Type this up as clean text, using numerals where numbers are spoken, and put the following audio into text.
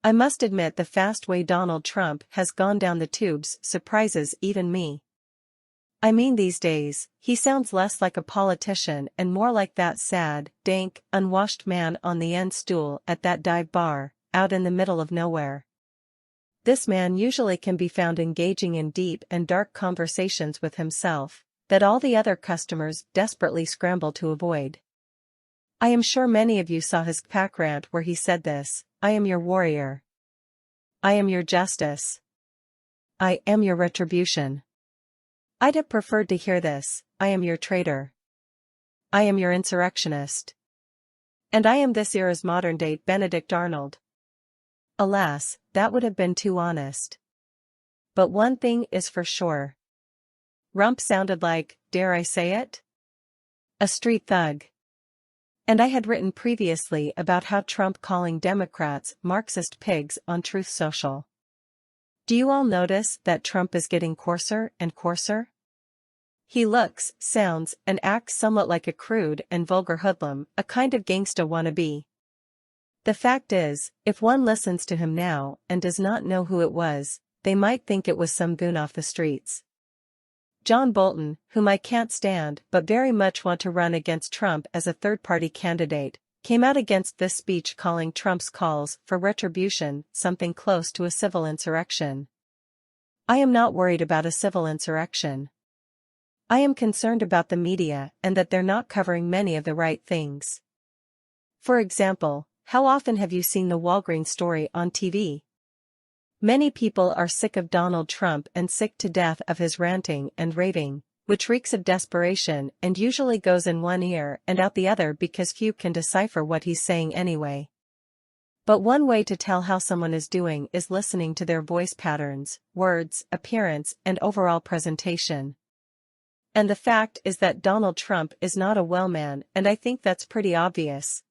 I must admit the fast way Donald Trump has gone down the tubes surprises even me. I mean these days, he sounds less like a politician and more like that sad, dank, unwashed man on the end stool at that dive bar, out in the middle of nowhere. This man usually can be found engaging in deep and dark conversations with himself, that all the other customers desperately scramble to avoid. I am sure many of you saw his pack rant where he said this: "I am your warrior. I am your justice. I am your retribution." I'd have preferred to hear this: "I am your traitor. I am your insurrectionist. And I am this era's modern-day Benedict Arnold." Alas, that would have been too honest. But one thing is for sure. Rump sounded like, dare I say it? A street thug. And I had written previously about how Trump calling Democrats Marxist pigs on Truth Social. Do you all notice that Trump is getting coarser and coarser? He looks, sounds, and acts somewhat like a crude and vulgar hoodlum, a kind of gangsta wannabe. The fact is, if one listens to him now and does not know who it was, they might think it was some goon off the streets. John Bolton, whom I can't stand but very much want to run against Trump as a third-party candidate, came out against this speech calling Trump's calls for retribution something close to a civil insurrection. I am not worried about a civil insurrection. I am concerned about the media and that they're not covering many of the right things. For example, how often have you seen the Walgreens story on TV? Many people are sick of Donald Trump and sick to death of his ranting and raving, which reeks of desperation and usually goes in one ear and out the other because few can decipher what he's saying anyway. But one way to tell how someone is doing is listening to their voice patterns, words, appearance, and overall presentation. And the fact is that Donald Trump is not a well man, and I think that's pretty obvious.